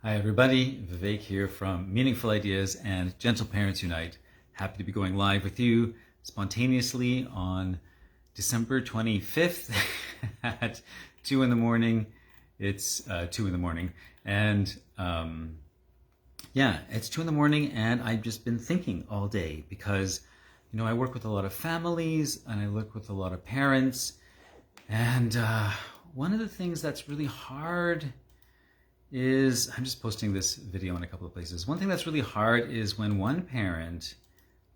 Hi everybody, Vivek here from Meaningful Ideas and Gentle Parents Unite. Happy to be going live with you spontaneously on December 25th at 2 in the morning. It's 2 in the morning and it's 2 in the morning and I've just been thinking all day because, you know, I work with a lot of families and I work with a lot of parents, and one of the things that's really hard is, I'm just posting this video in a couple of places. One thing that's really hard is when one parent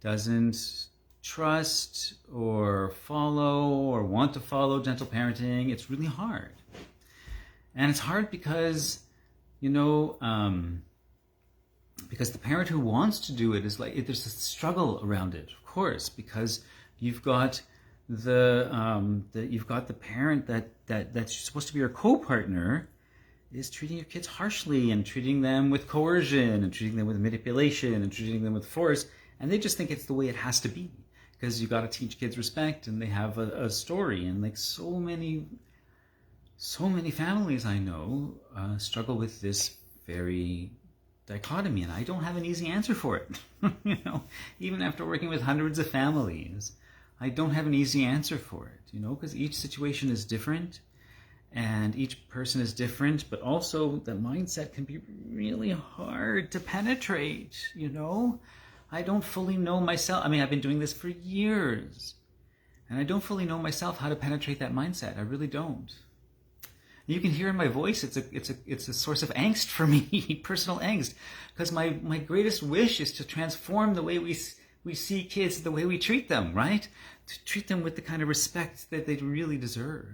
doesn't trust or follow or want to follow gentle parenting. It's really hard. And it's hard because, you know, because the parent who wants to do it is like, there's a struggle around it, of course, because you've got you've got the parent that's supposed to be your co-partner is treating your kids harshly and treating them with coercion and treating them with manipulation and treating them with force. And they just think it's the way it has to be because you got to teach kids respect, and they have a story. And like so many families I know struggle with this very dichotomy, and I don't have an easy answer for it. You know, even after working with hundreds of families, I don't have an easy answer for it, you know, because each situation is different. And each person is different, but also the mindset can be really hard to penetrate, you know? I don't fully know myself. I mean, I've been doing this for years, and I don't fully know myself how to penetrate that mindset. I really don't. And you can hear in my voice, it's a source of angst for me, personal angst, because my greatest wish is to transform the way we see kids, the way we treat them, right? To treat them with the kind of respect that they really deserve.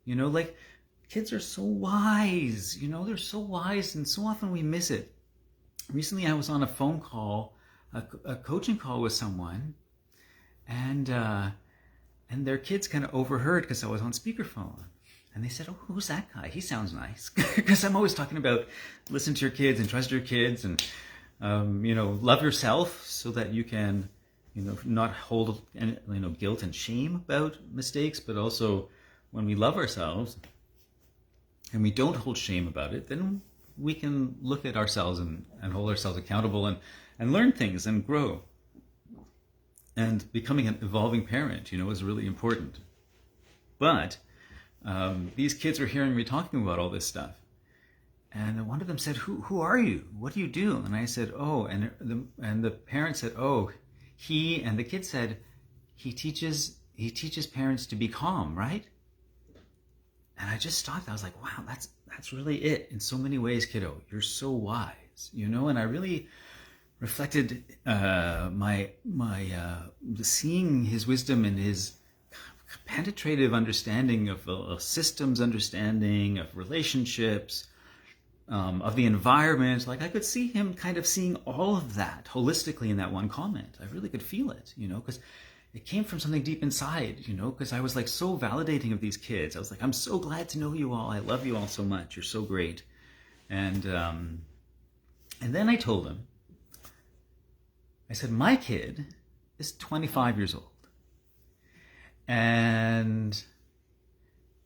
You know, like, kids are so wise, you know, they're so wise, and so often we miss it. Recently, I was on a phone call, a coaching call with someone, and their kids kind of overheard because I was on speakerphone. And they said, "Oh, who's that guy? He sounds nice." Because I'm always talking about listen to your kids and trust your kids and, you know, love yourself so that you can, you know, not hold, you know, guilt and shame about mistakes, but also when we love ourselves and we don't hold shame about it, then we can look at ourselves and hold ourselves accountable and learn things and grow. And becoming an evolving parent, you know, is really important. But these kids were hearing me talking about all this stuff. And one of them said, who are you? What do you do? And I said, oh, and the parent said, oh, and the kid said, he teaches parents to be calm, right? And I just stopped. I was like, wow, that's really it. In so many ways, kiddo, you're so wise, you know? And I really reflected seeing his wisdom and his penetrative understanding of systems, understanding of relationships, of the environment. Like, I could see him kind of seeing all of that holistically in that one comment. I really could feel it, you know, because it came from something deep inside, you know, because I was like so validating of these kids. I was like, I'm so glad to know you all. I love you all so much. You're so great. And then I told him, I said, my kid is 25 years old. And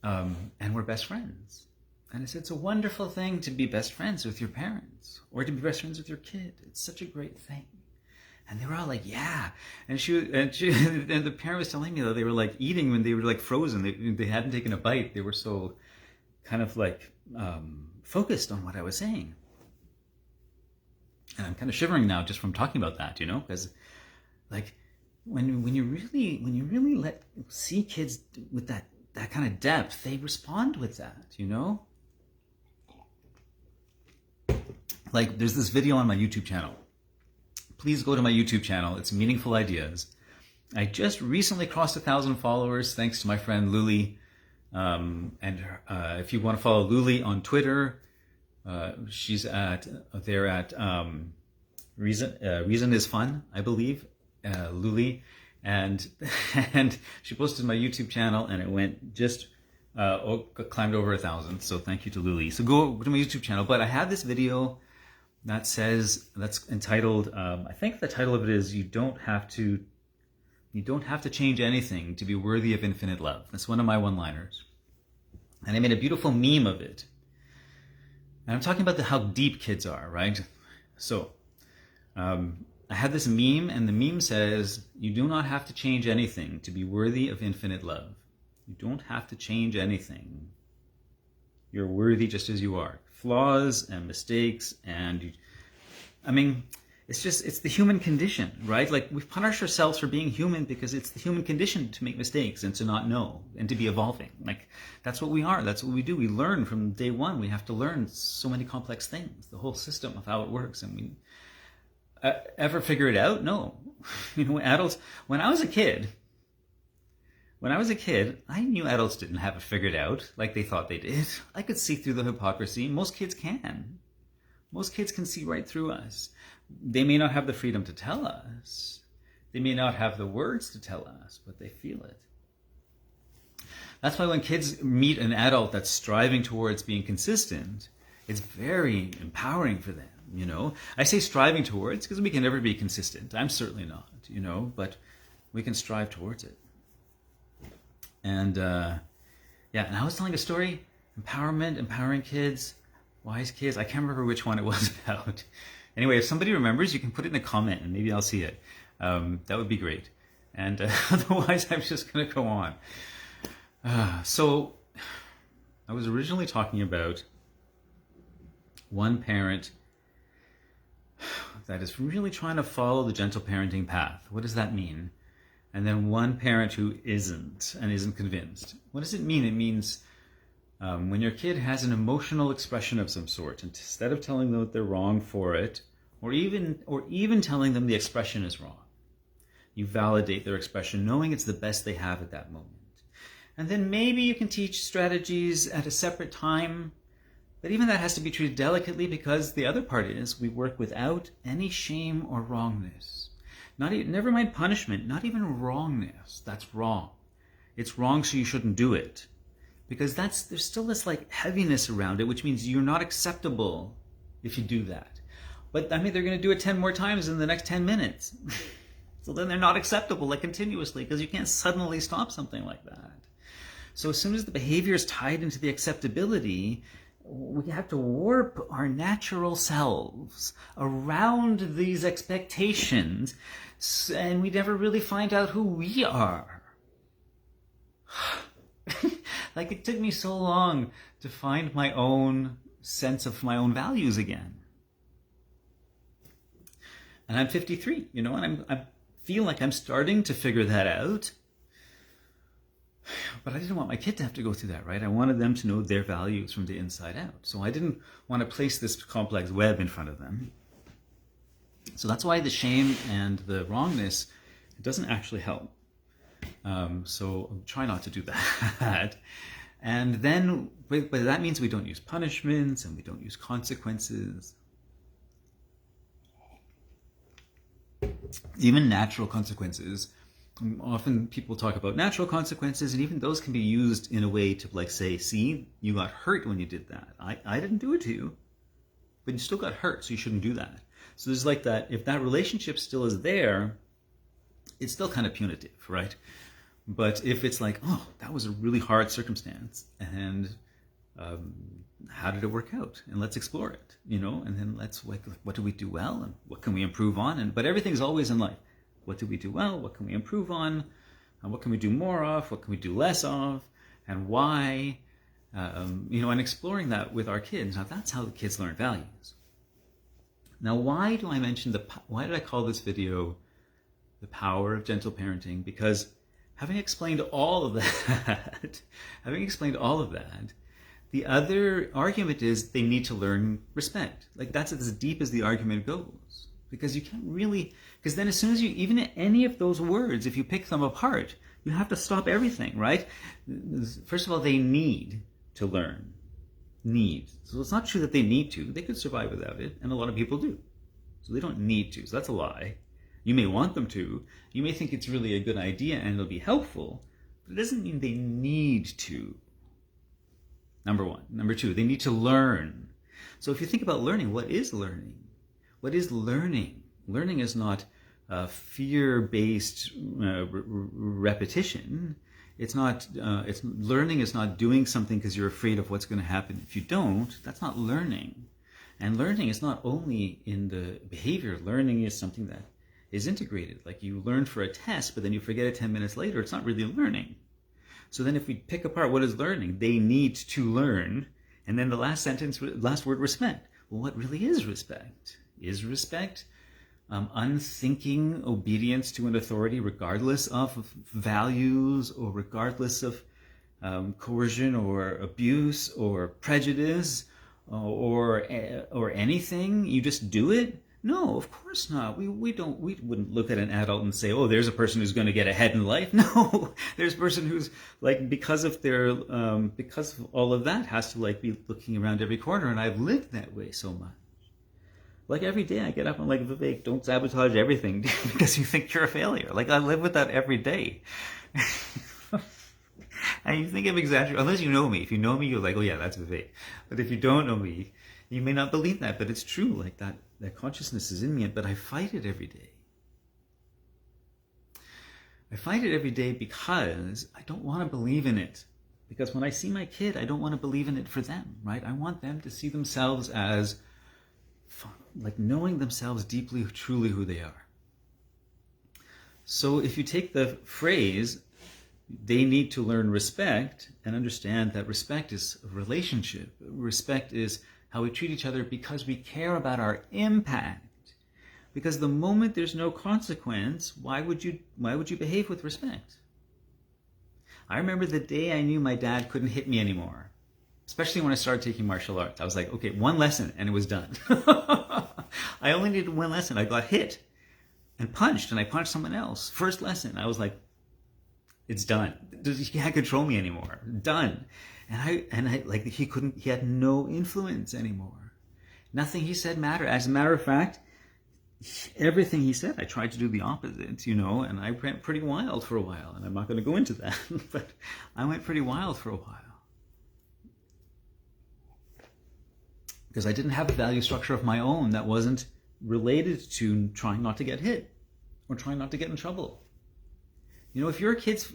we're best friends. And I said, it's a wonderful thing to be best friends with your parents or to be best friends with your kid. It's such a great thing. And they were all like, yeah. And the parent was telling me that they were like eating when they were like frozen. They hadn't taken a bite. They were so kind of like focused on what I was saying. And I'm kind of shivering now just from talking about that, you know, because like when you really see kids with that kind of depth, they respond with that, you know. Like, there's this video on my YouTube channel. Please go to my YouTube channel. It's Meaningful Ideas. I just recently crossed 1,000 followers thanks to my friend Luli. If you want to follow Luli on Twitter, she's there at Reason is Fun, I believe, Luli. And she posted my YouTube channel, and it went just climbed over 1,000. So thank you to Luli. So go to my YouTube channel. But I have this video that's entitled, I think the title of it is, you don't have to change anything to be worthy of infinite love. That's one of my one-liners. And I made a beautiful meme of it. And I'm talking about how deep kids are, right? So I had this meme, and the meme says, you do not have to change anything to be worthy of infinite love. You don't have to change anything. You're worthy just as you are. Flaws and mistakes it's the human condition, right? Like, we punish ourselves for being human because it's the human condition to make mistakes and to not know and to be evolving. Like, that's what we are. That's what we do. We learn from day one. We have to learn so many complex things, the whole system of how it works. And we ever figure it out? No. Adults, when I was a kid, I knew adults didn't have it figured out like they thought they did. I could see through the hypocrisy. Most kids can. Most kids can see right through us. They may not have the freedom to tell us. They may not have the words to tell us, but they feel it. That's why when kids meet an adult that's striving towards being consistent, it's very empowering for them, I say striving towards because we can never be consistent. I'm certainly not, but we can strive towards it. And and I was telling a story, empowerment, empowering kids, wise kids. I can't remember which one it was about. Anyway, if somebody remembers, you can put it in a comment and maybe I'll see it. That would be great. And otherwise, I'm just going to go on. So I was originally talking about one parent that is really trying to follow the gentle parenting path. What does that mean? And then one parent who isn't and isn't convinced. What does it mean? It means when your kid has an emotional expression of some sort, and instead of telling them that they're wrong for it, or even telling them the expression is wrong, you validate their expression, knowing it's the best they have at that moment. And then maybe you can teach strategies at a separate time, but even that has to be treated delicately, because the other part is we work without any shame or wrongness. Never mind punishment, not even wrongness. That's wrong. It's wrong, so you shouldn't do it. Because there's still this heaviness around it, which means you're not acceptable if you do that. But they're going to do it 10 more times in the next 10 minutes. So then they're not acceptable continuously, because you can't suddenly stop something like that. So as soon as the behavior is tied into the acceptability, we have to warp our natural selves around these expectations, and we never really find out who we are. It took me so long to find my own sense of my own values again. And I'm 53, and I feel like I'm starting to figure that out. But I didn't want my kid to have to go through that, right? I wanted them to know their values from the inside out. So I didn't want to place this complex web in front of them. So that's why the shame and the wrongness, it doesn't actually help. So try not to do that. And then, but that means we don't use punishments and we don't use consequences. Even natural consequences. Often people talk about natural consequences, and even those can be used in a way to say, see, you got hurt when you did that. I didn't do it to you, but you still got hurt, so you shouldn't do that. So there's that, if that relationship still is there, it's still kind of punitive, right? But if it's oh, that was a really hard circumstance, and how did it work out? And let's explore it, and then let's, what do we do well, and what can we improve on? But everything's always in life. What did we do well? What can we improve on? And what can we do more of? What can we do less of? And why? And exploring that with our kids. Now, that's how the kids learn values. Now, why did I call this video The Power of Gentle Parenting? Because having explained all of that, the other argument is they need to learn respect. That's as deep as the argument goes. Because you can't really, because then as soon as even any of those words, if you pick them apart, you have to stop everything, right? First of all, they need to learn. Need. So it's not true that they need to. They could survive without it, and a lot of people do. So they don't need to. So that's a lie. You may want them to. You may think it's really a good idea and it'll be helpful, but it doesn't mean they need to. Number one. Number two, they need to learn. So if you think about learning, what is learning? What is learning? Learning is not fear-based repetition. It's not. It's learning is not doing something because you're afraid of what's going to happen. If you don't, that's not learning. And learning is not only in the behavior. Learning is something that is integrated. Like you learn for a test, but then you forget it 10 minutes later. It's not really learning. So then if we pick apart what is learning, they need to learn. And then the last word, respect. Well, what really is respect? Is respect unthinking obedience to an authority regardless of values or regardless of coercion or abuse or prejudice or anything? You just do it? No, of course not. We wouldn't look at an adult and say, oh, there's a person who's going to get ahead in life. No, there's a person who's like, because of all of that, has to like be looking around every corner. And I've lived that way so much. Like every day I get up and like, Vivek, don't sabotage everything because you think you're a failure. Like I live with that every day. And you think I'm exaggerating, unless you know me. If you know me, you're like, oh yeah, that's Vivek. But if you don't know me, you may not believe that, but it's true. Like that consciousness is in me, but I fight it every day. I fight it every day because I don't want to believe in it. Because when I see my kid, I don't want to believe in it for them, right? I want them to see themselves as like knowing themselves deeply, truly who they are. So if you take the phrase, they need to learn respect and understand that respect is a relationship. Respect is how we treat each other because we care about our impact. Because the moment there's no consequence, why would you behave with respect? I remember the day I knew my dad couldn't hit me anymore. Especially when I started taking martial arts. I was like, okay, one lesson and it was done. I only needed one lesson. I got hit and punched, and I punched someone else. First lesson, I was like, it's done. He can't control me anymore. Done. And I like he had no influence anymore. Nothing he said mattered. As a matter of fact, everything he said, I tried to do the opposite, and I went pretty wild for a while. And I'm not going to go into that, but I went pretty wild for a while. Because I didn't have a value structure of my own that wasn't related to trying not to get hit or trying not to get in trouble. If your kids,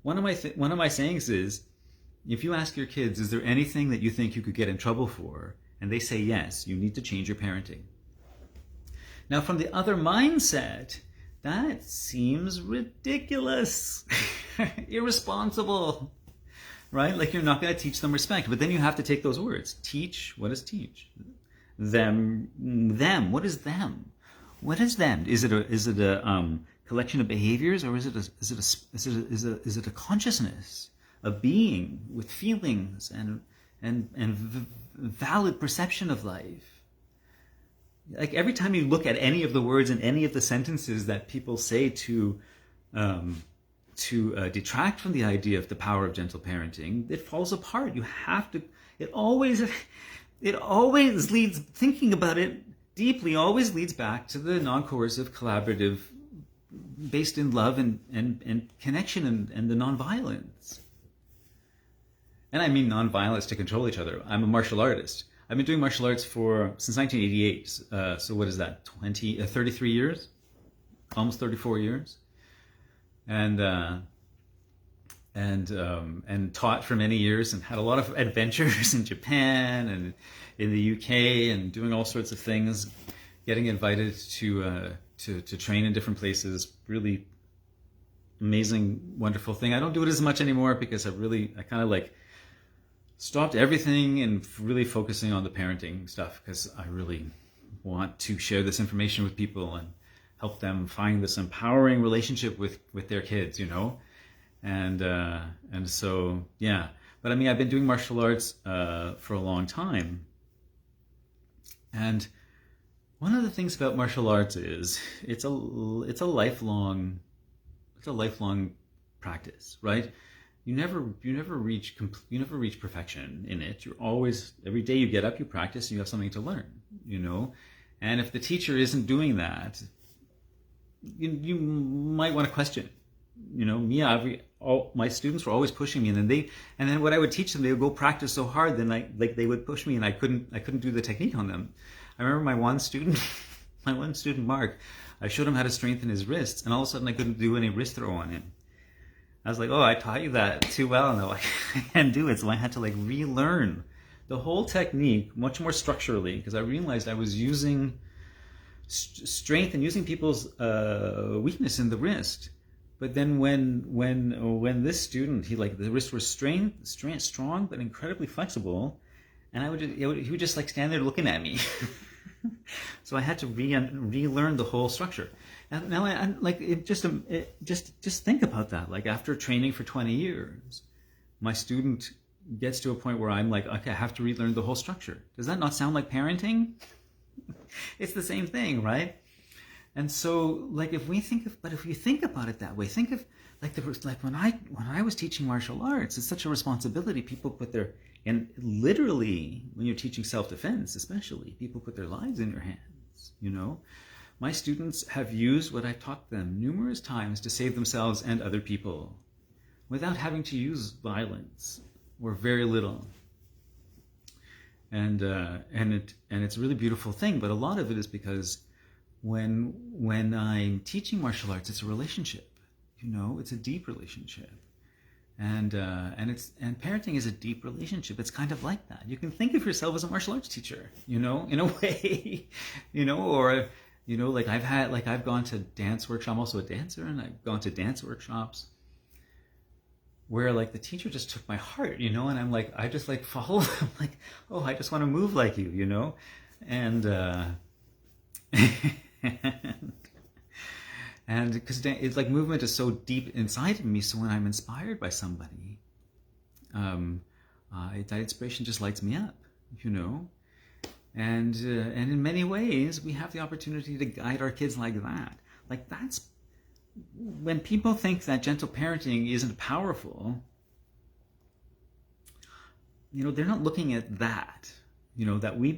one of my sayings is, if you ask your kids, is there anything that you think you could get in trouble for? And they say yes, you need to change your parenting. Now, from the other mindset, that seems ridiculous, irresponsible. Right? Like you're not going to teach them respect. But then you have to take those words. Teach. What is teach? Them. What is them? What is them? Is it a collection of behaviors, or is it a consciousness, a being with feelings and valid perception of life? Like every time you look at any of the words in any of the sentences that people say to detract from the idea of the power of gentle parenting, it falls apart. You have to, it always leads, thinking about it deeply, always leads back to the non-coercive, collaborative, based in love and connection and the non-violence. And I mean non-violence to control each other. I'm a martial artist. I've been doing martial arts since 1988. So what is that, 33 years? Almost 34 years. And taught for many years and had a lot of adventures in Japan and in the UK and doing all sorts of things, getting invited to train in different places. Really amazing, wonderful thing. I don't do it as much anymore because I kind of like stopped everything and really focusing on the parenting stuff because I really want to share this information with people and help them find this empowering relationship with their kids, and so yeah. But I mean, I've been doing martial arts for a long time, and one of the things about martial arts is it's a lifelong practice, right? You never reach perfection in it. You're always, every day you get up, you practice, and you have something to learn, And if the teacher isn't doing that, you might want to question. My students were always pushing me, and then what I would teach them, they would go practice so hard, then they would push me, and I couldn't do the technique on them. I remember my one student, Mark, I showed him how to strengthen his wrists, and all of a sudden I couldn't do any wrist throw on him. I was like, oh, I taught you that too well. No, I can't do it. So I had to like relearn the whole technique much more structurally, because I realized I was using strength and using people's weakness in the wrist. But then when this student, he like the wrists were strong but incredibly flexible, and he would just like stand there looking at me. So I had to relearn the whole structure. And now I like it. Just think about that. Like after training for 20 years, my student gets to a point where I'm like, okay, I have to relearn the whole structure. Does that not sound like parenting? It's the same thing, right? And so, like, if you think about it that way, think of like when I was teaching martial arts, it's such a responsibility. People put and literally when you're teaching self-defense, especially, people put their lives in your hands. You know, my students have used what I've taught them numerous times to save themselves and other people, without having to use violence or very little. And it's a really beautiful thing. But a lot of it is because when I'm teaching martial arts, it's a relationship. You know, it's a deep relationship, and parenting is a deep relationship. It's kind of like that. You can think of yourself as a martial arts teacher, you know, in a way, you know, or you know, like I've gone to dance workshops. I'm also a dancer, and I've gone to dance workshops where like the teacher just took my heart, you know, and I'm like, I just like follow them, like, oh, I just want to move like you know, and and because it's like movement is so deep inside of me, so when I'm inspired by somebody, that inspiration just lights me up, you know, and in many ways we have the opportunity to guide our kids like that. Like that's when people think that gentle parenting isn't powerful, you know, they're not looking at that, you know, that we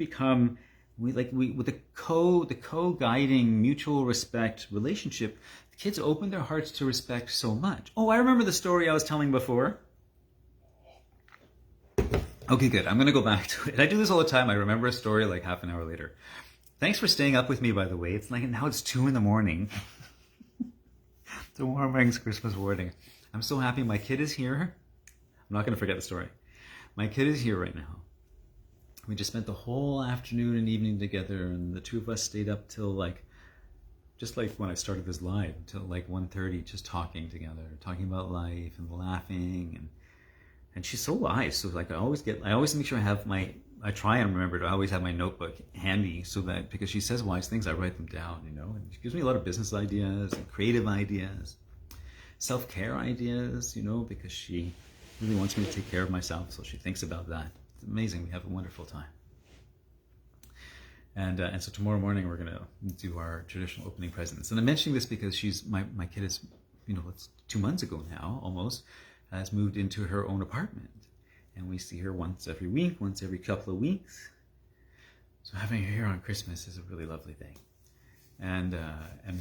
with the co-guiding mutual respect relationship, the kids open their hearts to respect so much. Oh, I remember the story I was telling before. Okay, good. I'm going to go back to it. I do this all the time. I remember a story like half an hour later. Thanks for staying up with me, by the way. It's like now it's 2 a.m. Tomorrow morning's Christmas morning. I'm so happy my kid is here. I'm not going to forget the story. My kid is here right now. We just spent the whole afternoon and evening together, and the two of us stayed up till just like when I started this live, till like 1:30, just talking together, talking about life and laughing, and she's so wise. So like I always make sure I try and remember to always have my notebook handy, so that because she says wise things, I write them down, you know, and she gives me a lot of business ideas and creative ideas, self-care ideas, you know, because she really wants me to take care of myself, so she thinks about that. It's amazing. We have a wonderful time. And so tomorrow morning we're going to do our traditional opening presents. And I'm mentioning this because my kid is, you know, it's 2 months ago now, almost, has moved into her own apartment. And we see her once every week, once every couple of weeks. So having her here on Christmas is a really lovely thing. And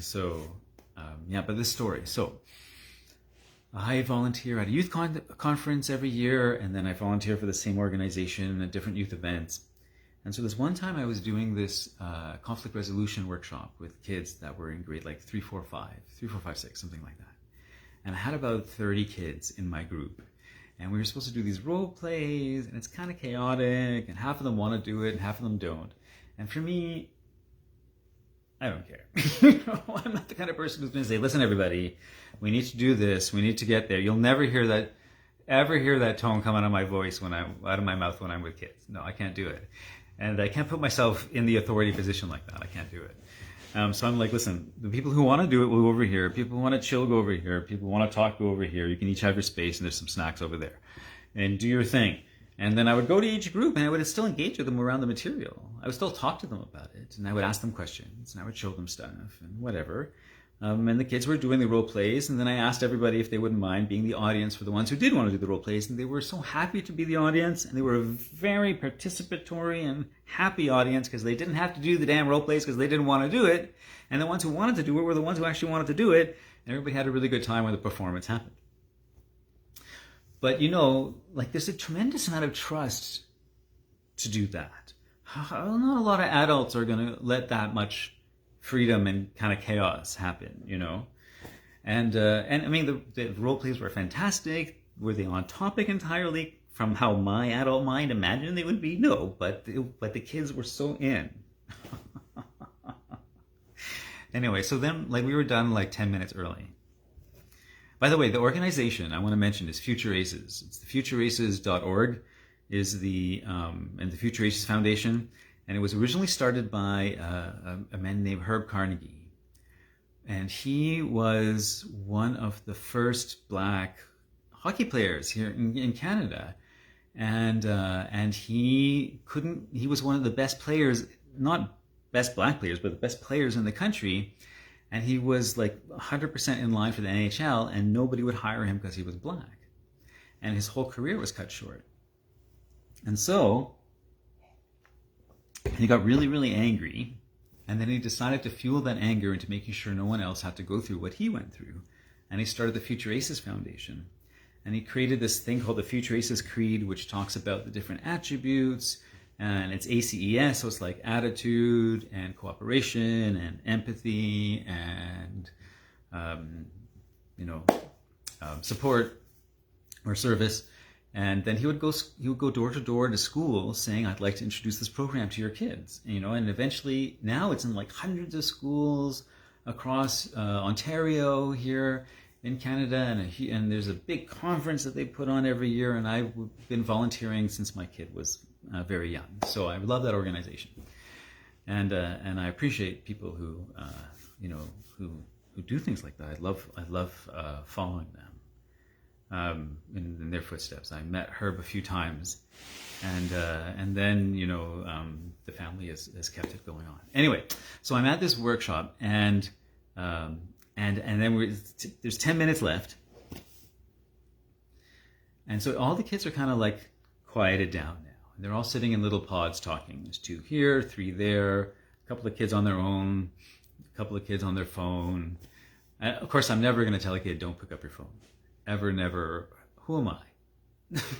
so, but this story. So I volunteer at a youth conference every year, and then I volunteer for the same organization at different youth events. And so this one time I was doing this conflict resolution workshop with kids that were in grade like 3, 4, 5, 6, something like that. And I had about 30 kids in my group. And we were supposed to do these role plays, and it's kind of chaotic, and half of them want to do it, and half of them don't. And for me, I don't care. You know, I'm not the kind of person who's going to say, listen, everybody, we need to do this, we need to get there. You'll never hear that tone come out of my voice out of my mouth when I'm with kids. No, I can't do it. And I can't put myself in the authority position like that. I can't do it. So I'm like, listen, the people who want to do it will go over here. People who want to chill, go over here. People who want to talk, go over here. You can each have your space, and there's some snacks over there. And do your thing. And then I would go to each group, and I would still engage with them around the material. I would still talk to them about it, and I would ask them questions, and I would show them stuff, and whatever. And the kids were doing the role plays, and then I asked everybody if they wouldn't mind being the audience for the ones who did want to do the role plays, and they were so happy to be the audience, and they were a very participatory and happy audience because they didn't have to do the damn role plays because they didn't want to do it, and the ones who wanted to do it were the ones who actually wanted to do it, and everybody had a really good time when the performance happened. But you know, like there's a tremendous amount of trust to do that. Not a lot of adults are going to let that much freedom and kind of chaos happen, you know. And I mean, the role plays were fantastic. Were they on topic entirely from how my adult mind imagined they would be? No, but the kids were so in. Anyway, so then like we were done like 10 minutes early. By the way, the organization I want to mention is Future Aces. It's the futureaces.org is and the Future Aces Foundation. And it was originally started by a man named Herb Carnegie. And he was one of the first black hockey players here in Canada. And he was one of the best players, not best black players, but the best players in the country. And he was like 100% in line for the NHL, and nobody would hire him because he was black. And his whole career was cut short. And so he got really, really angry. And then he decided to fuel that anger into making sure no one else had to go through what he went through. And he started the Future Aces Foundation. And he created this thing called the Future Aces Creed, which talks about the different attributes. And it's ACES, so it's like attitude and cooperation and empathy and, support or service. And then he would go door to door to school saying, I'd like to introduce this program to your kids. And eventually now it's in like hundreds of schools across Ontario here in Canada. And there's a big conference that they put on every year. And I've been volunteering since my kid was very young. So I love that organization. And I appreciate people who do things like that. I love following them in their footsteps. I met Herb a few times, and then the family has kept it going on. Anyway, so I'm at this workshop, and then there's 10 minutes left, and so all the kids are kind of like quieted down now. They're all sitting in little pods talking. There's 2 here, 3 there, a couple of kids on their own, a couple of kids on their phone. And of course, I'm never going to tell a kid, don't pick up your phone. Ever, never. Who am I? If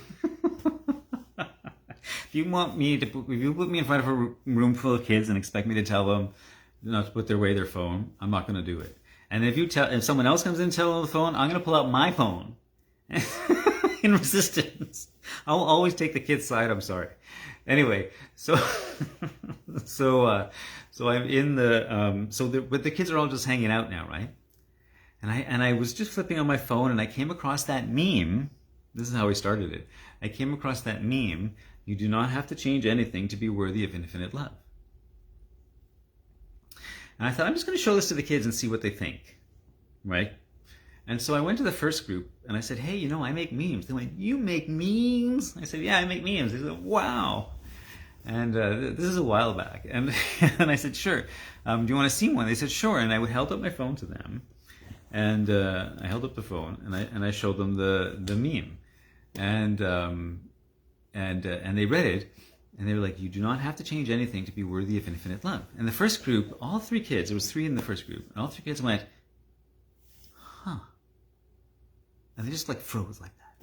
you put me in front of a room full of kids and expect me to tell them not to put away their phone, I'm not going to do it. And if someone else comes in and tells them the phone, I'm going to pull out my phone in resistance. I'll always take the kid's side. I'm sorry. Anyway, so I'm in but the kids are all just hanging out now, right? And I was just flipping on my phone and I came across that meme. This is how I started it. I came across that meme. You do not have to change anything to be worthy of infinite love. And I thought, I'm just going to show this to the kids and see what they think, right? And so I went to the first group and I said, hey, I make memes. They went, you make memes? I said, yeah, I make memes. They said, wow. And this is a while back. And I said, sure. Do you want to see one? They said, sure. And I held up my phone to them. And I held up the phone and I showed them the meme. And they read it. And they were like, you do not have to change anything to be worthy of infinite love. And the first group, all 3 kids, there was 3 in the first group, and all 3 kids went, huh. And they just like froze like that.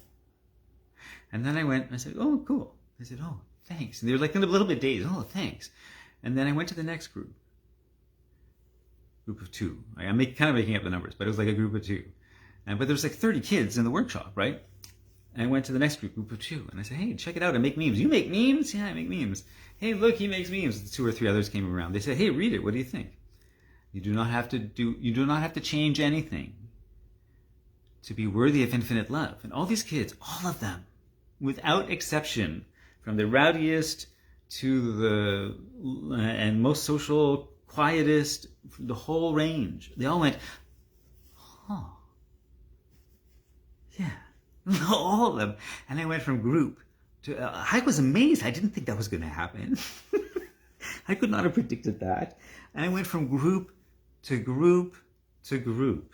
And then I went, and I said, oh, cool. They said, oh, thanks. And they were like a little bit dazed, oh, thanks. And then I went to the next group of 2. I'm kind of making up the numbers, but it was like a group of 2. But there was like 30 kids in the workshop, right? And I went to the next group of 2, and I said, hey, check it out, I make memes. You make memes? Yeah, I make memes. Hey, look, he makes memes. 2 or 3 others came around. They said, hey, read it. What do you think? You do not have to change anything to be worthy of infinite love. And all these kids, all of them, without exception, from the rowdiest to the and most social, quietest, the whole range, they all went, huh, yeah. All of them. And I went from group to... I was amazed. I didn't think that was going to happen. I could not have predicted that. And I went from group to group to group.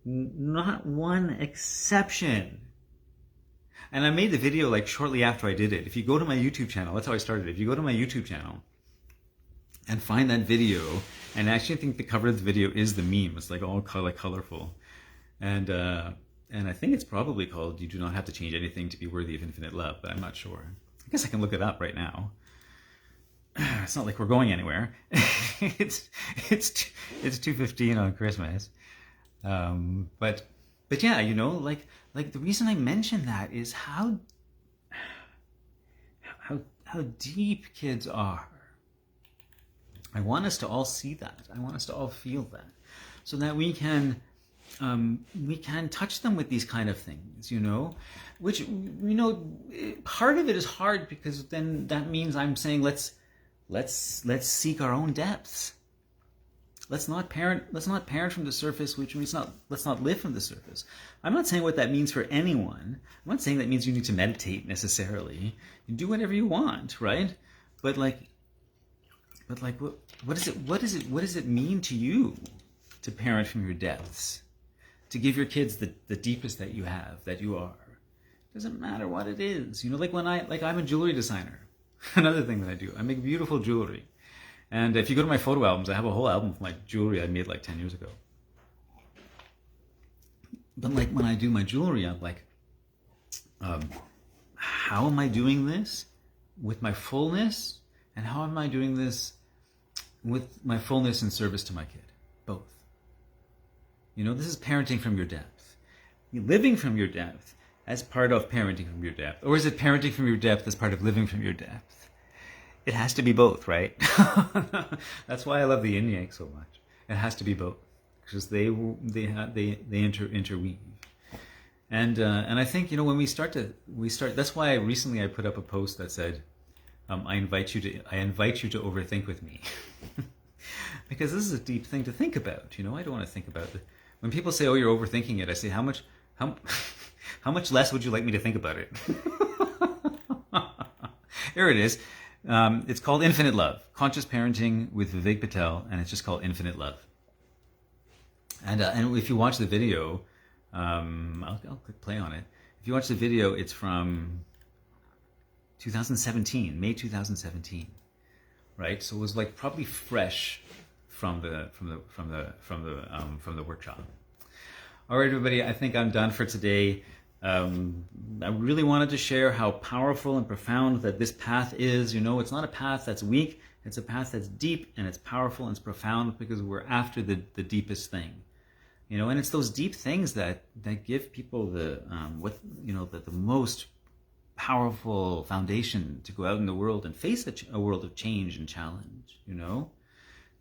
Not one exception. And I made the video like shortly after I did it. If you go to my YouTube channel, that's how I started. If you go to my YouTube channel and find that video, and I actually think the cover of the video is the meme. It's like all colorful. And I think it's probably called "You Do Not Have to Change Anything to Be Worthy of Infinite Love," but I'm not sure. I guess I can look it up right now. It's not like we're going anywhere. It's 2:15 on Christmas. But yeah, you know, like the reason I mention that is how deep kids are. I want us to all see that. I want us to all feel that, so that we can touch them with these kind of things, you know, which, you know, part of it is hard because then that means I'm saying let's seek our own depths. Let's not parent from the surface, which means let's not live from the surface. I'm not saying what that means for anyone. I'm not saying that means you need to meditate necessarily. You do whatever you want, right? But what does it mean to you to parent from your depths? To give your kids the deepest that you have, that you are. It doesn't matter what it is. You know, I'm a jewelry designer. Another thing that I do, I make beautiful jewelry. And if you go to my photo albums, I have a whole album of my jewelry I made like 10 years ago. But like when I do my jewelry, I'm like, how am I doing this with my fullness? And how am I doing this with my fullness in service to my kid? Both. You know, this is parenting from your depth. Living from your depth as part of parenting from your depth. Or is it parenting from your depth as part of living from your depth? It has to be both, right? That's why I love the yin yang so much. It has to be both, because they interweave. And I think, you know, when we start. That's why recently I put up a post that said, I invite you to overthink with me, because this is a deep thing to think about. You know, I don't want to think about it. When people say, "Oh, you're overthinking it," I say, how much less would you like me to think about it? Here it is. It's called Infinite Love, Conscious Parenting with Vivek Patel, and it's just called Infinite Love. And if you watch the video, I'll click play on it. If you watch the video, it's from 2017, May 2017, right? So it was like probably fresh from the workshop. All right, everybody, I think I'm done for today. I really wanted to share how powerful and profound that this path is. You know, it's not a path that's weak. It's a path that's deep, and it's powerful, and it's profound, because we're after the deepest thing. You know, and it's those deep things that give people the most powerful foundation to go out in the world and face a world of change and challenge. You know,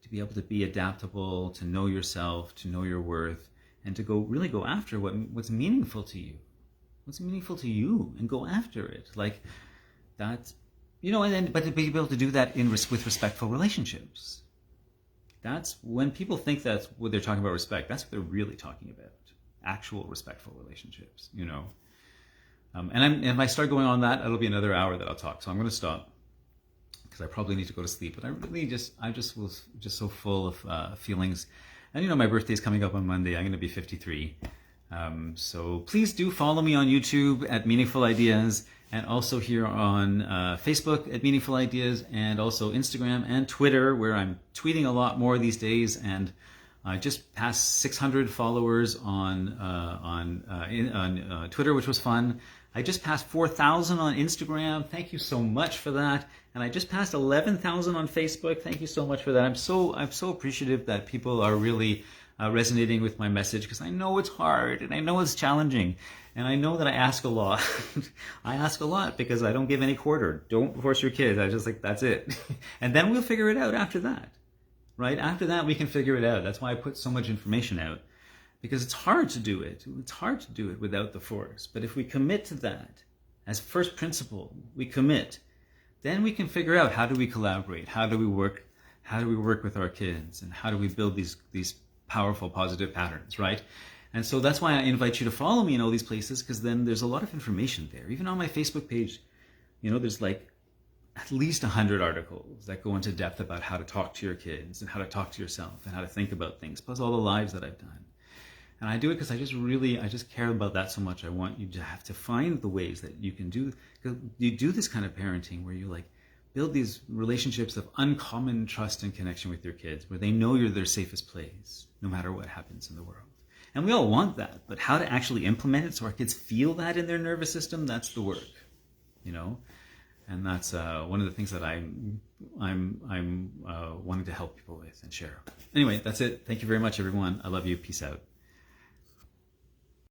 to be able to be adaptable, to know yourself, to know your worth, and to really go after what's meaningful to you. What's meaningful to you, and go after it. Like that, you know, but to be able to do that with respectful relationships. That's when people think that's what they're talking about, respect. That's what they're really talking about. Actual respectful relationships, you know. And if I start going on that, it'll be another hour that I'll talk. So I'm going to stop, because I probably need to go to sleep. But I just was so full of feelings. And you know, my birthday's coming up on Monday. I'm going to be 53. So please do follow me on YouTube at Meaningful Ideas, and also here on Facebook at Meaningful Ideas, and also Instagram and Twitter, where I'm tweeting a lot more these days. And I just passed 600 followers on Twitter, which was fun. I just passed 4,000 on Instagram. Thank you so much for that. And I just passed 11,000 on Facebook. Thank you so much for that. I'm so appreciative that people are really resonating with my message, because I know it's hard, and I know it's challenging, and I know that I ask a lot. I ask a lot because I don't give any quarter. Don't force your kids. I just that's it. And then we'll figure it out after that, right? After that, we can figure it out. That's why I put so much information out, because it's hard to do it. It's hard to do it without the force. But if we commit to that as first principle, we commit, then we can figure out, how do we collaborate? How do we work? How do we work with our kids? And how do we build these powerful, positive patterns, right? And so that's why I invite you to follow me in all these places, because then there's a lot of information there. Even on my Facebook page, you know, there's like at least 100 articles that go into depth about how to talk to your kids, and how to talk to yourself, and how to think about things, plus all the lives that I've done. And I do it because I just care about that so much. I want you to have to find the ways that you can do this kind of parenting, where you like build these relationships of uncommon trust and connection with your kids, where they know you're their safest place, no matter what happens in the world. And we all want that, but how to actually implement it so our kids feel that in their nervous system, that's the work, you know? And that's one of the things that I'm wanting to help people with and share. Anyway, that's it. Thank you very much, everyone. I love you. Peace out.